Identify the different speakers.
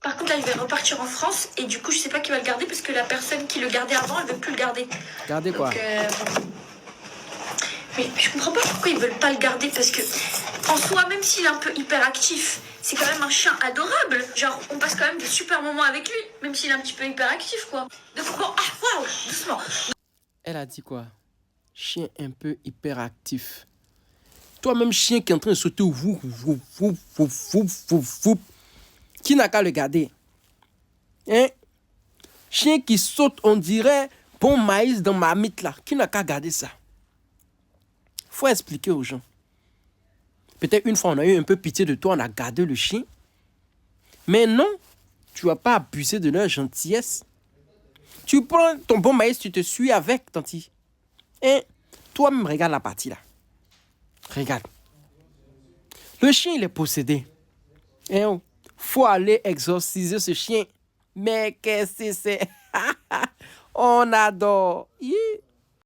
Speaker 1: Par contre, là, il va repartir en France et du coup, je sais pas qui va le garder parce que la personne qui le gardait avant, elle veut plus le garder.
Speaker 2: Garder quoi?
Speaker 1: Bon. Mais je comprends pas pourquoi ils veulent pas le garder parce que, en soi, même s'il est un peu hyperactif, c'est quand même un chien adorable. Genre, on passe quand même de super moments avec lui, même s'il est un petit peu hyperactif, quoi. Donc, bon, waouh, doucement.
Speaker 2: Elle a dit quoi? Chien un peu hyperactif. Toi-même, chien qui est en train de sauter, qui n'a qu'à le garder? Hein? Chien qui saute, on dirait bon maïs dans ma mythe là. Qui n'a qu'à garder ça? Faut expliquer aux gens. Peut-être une fois, on a eu un peu pitié de toi, on a gardé le chien. Mais non, tu vas pas abuser de leur gentillesse. Tu prends ton bon maïs, tu te suis avec, tanti. Et toi-même, regarde la partie là. Regarde. Le chien, il est possédé. Et faut aller exorciser ce chien. Mais qu'est-ce que c'est? On adore.